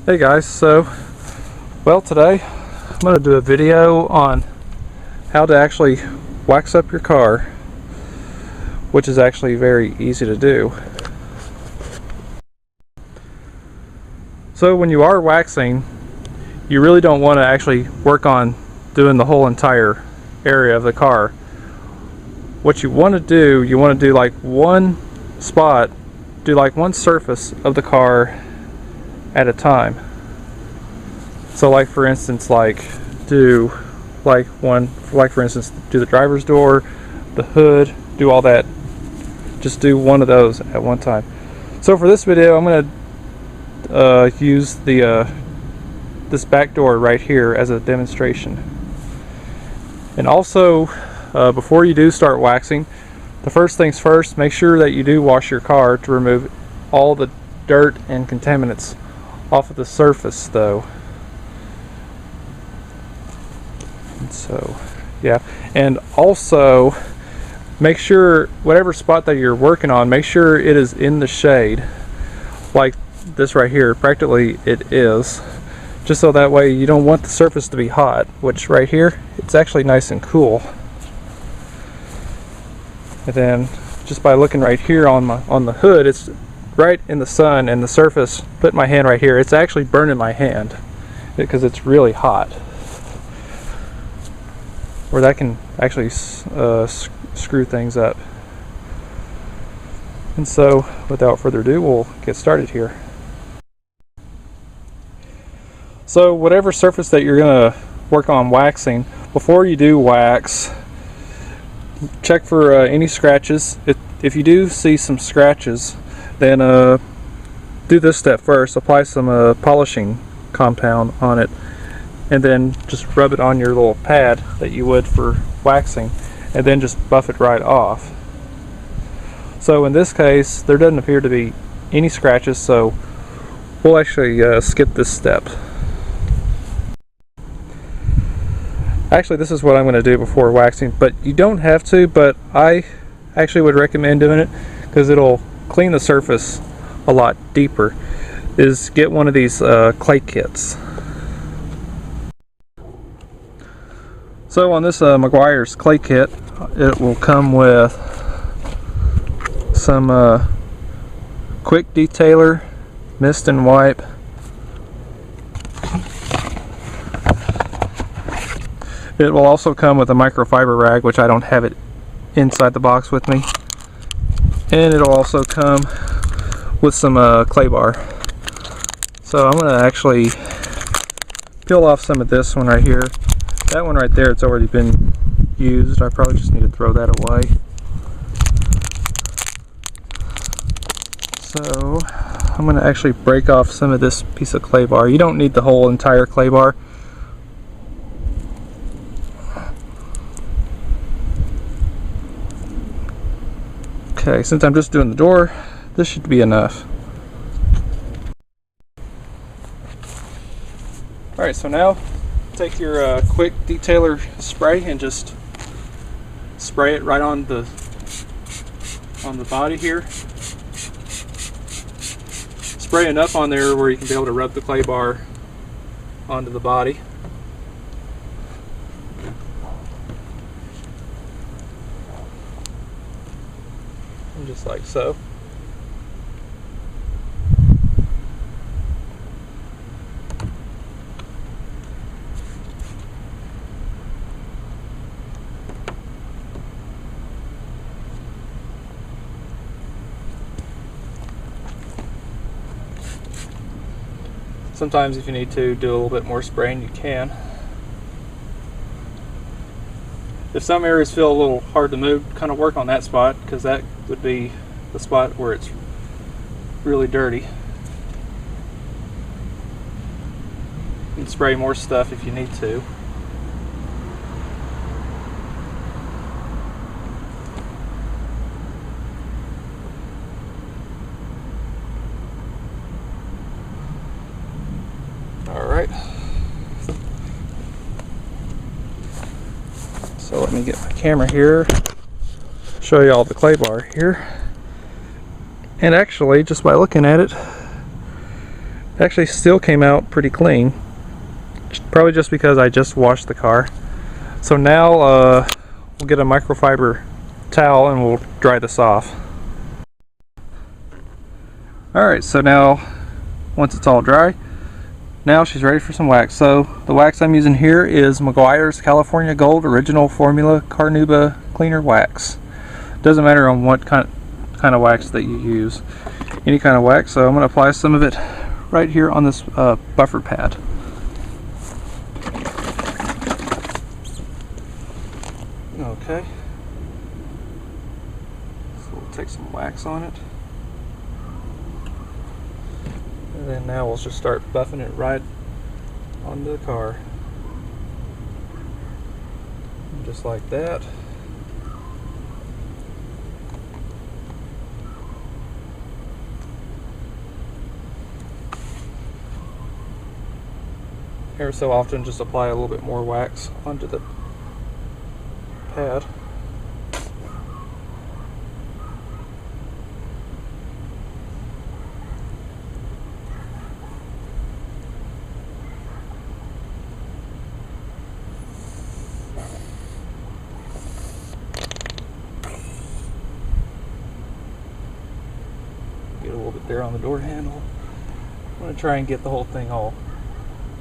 Hey guys, today I'm going to do a video on how to actually wax up your car, which is actually very easy to do. So when you are waxing, you really don't want to actually work on doing the whole entire area of the car. What you want to do like one spot, do like one surface of the car at a time. So like for instance, do the driver's door, the hood, do all that. Just do one of those at one time. So for this video, I'm going to use this back door right here as a demonstration. And also, before you do start waxing, the first things first, make sure that you do wash your car to remove all the dirt and contaminants off of the surface though. And so yeah, and also make sure whatever spot that you're working on, make sure it is in the shade, like this right here. Practically it is, just so that way you don't want the surface to be hot, which right here it's actually nice and cool. And then just by looking right here on the hood, it's right in the sun, and the surface, put my hand right here, it's actually burning my hand because it's really hot, or that can actually screw things up. And so without further ado, we'll get started here. So whatever surface that you're going to work on waxing, before you do wax, check for any scratches. If you do see some scratches, then do this step first. Apply some polishing compound on it, and then just rub it on your little pad that you would for waxing, and then just buff it right off. So in this case, there doesn't appear to be any scratches, so we'll actually skip this step. Actually, this is what I'm going to do before waxing, but you don't have to, but I actually would recommend doing it because it'll clean the surface a lot deeper. Is get one of these clay kits. So on this Meguiar's clay kit, it will come with some quick detailer, mist and wipe, it will also come with a microfiber rag, which I don't have it inside the box with me, and it'll also come with some clay bar. So I'm going to actually peel off some of this one right here. That one right there, it's already been used. I probably just need to throw that away. So I'm going to actually break off some of this piece of clay bar. You don't need the whole entire clay bar. Okay, since I'm just doing the door, this should be enough. Alright, so now take your quick detailer spray and just spray it right on the body here. Spray enough on there where you can be able to rub the clay bar onto the body. And just like so. Sometimes if you need to do a little bit more spraying, you can. If some areas feel a little hard to move, kind of work on that spot, because that would be the spot where it's really dirty. You can spray more stuff if you need to. Alright. So let me get my camera here, show you all the clay bar here. And actually, just by looking at it, Actually still came out pretty clean, probably just because I just washed the car. So now we'll get a microfiber towel and we'll dry this off. Alright, so now once it's all dry, now she's ready for some wax. So the wax I'm using here is Meguiar's California Gold Original Formula Carnauba Cleaner Wax. Doesn't matter on what kind of wax that you use, any kind of wax. So I'm going to apply some of it right here on this buffer pad. Okay, so we'll take some wax on it, and then now we'll just start buffing it right onto the car, just like that. Every so often just apply a little bit more wax onto the pad. Get a little bit there on the door handle. I'm going to try and get the whole thing all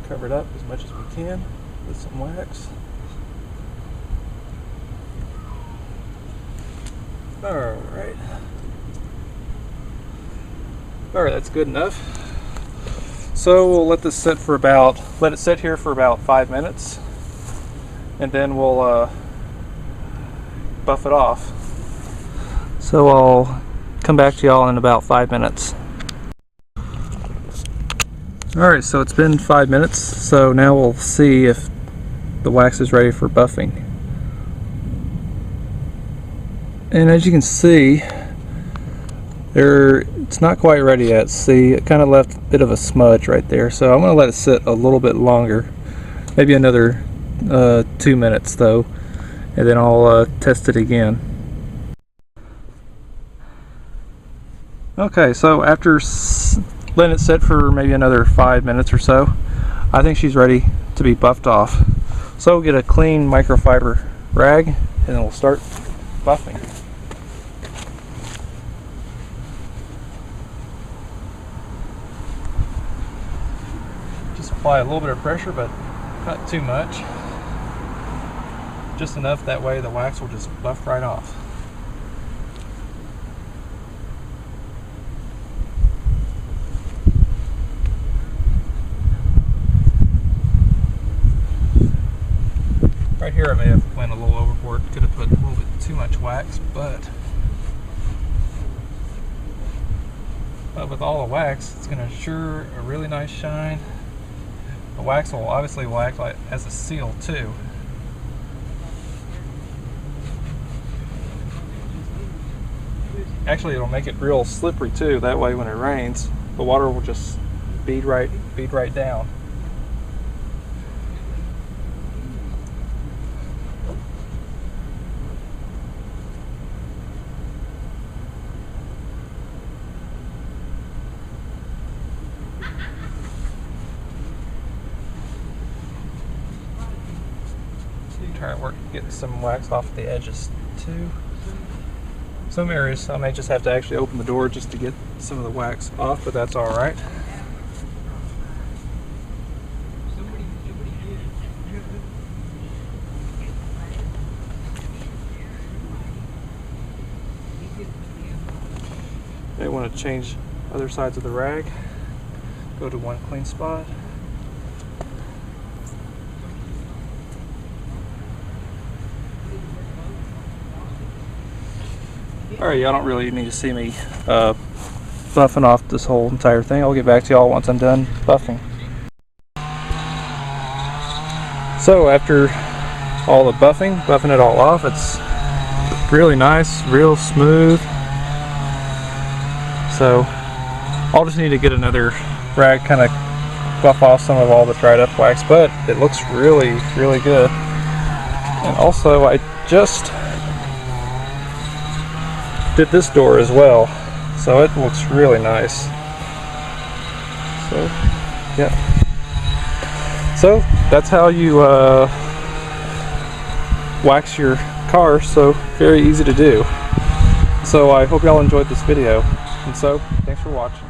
covered up as much as we can with some wax. Alright, that's good enough. So we'll let this sit for let it sit here for about 5 minutes, and then we'll buff it off. So I'll come back to y'all in about 5 minutes. Alright, so it's been 5 minutes, so now we'll see if the wax is ready for buffing. And as you can see, it's not quite ready yet. See, it kind of left a bit of a smudge right there, so I'm going to let it sit a little bit longer, maybe another 2 minutes though, and then I'll test it again. Okay, so after letting it sit for maybe another 5 minutes or so, I think she's ready to be buffed off. So we'll get a clean microfiber rag and then we'll start buffing. Just apply a little bit of pressure, but not too much. Just enough, that way the wax will just buff right off. Right here I may have went a little overboard, could have put a little bit too much wax, but with all the wax, it's going to ensure a really nice shine. The wax will obviously act like as a seal too. Actually, it'll make it real slippery too. That way, when it rains, the water will just bead right down. Try to get some wax off the edges too. Some areas I may just have to actually open the door just to get some of the wax off, but that's all right. May want to change other sides of the rag. Go to one clean spot. Alright, y'all don't really need to see me buffing off this whole entire thing. I'll get back to y'all once I'm done buffing. So after all the buffing it all off, it's really nice, real smooth. So I'll just need to get another rag, kind of buff off some of all the dried up wax, but it looks really, really good. And also I just did this door as well, so it looks really nice. So Yep. So that's how you wax your car. So very easy to do. So I hope y'all enjoyed this video, and so thanks for watching.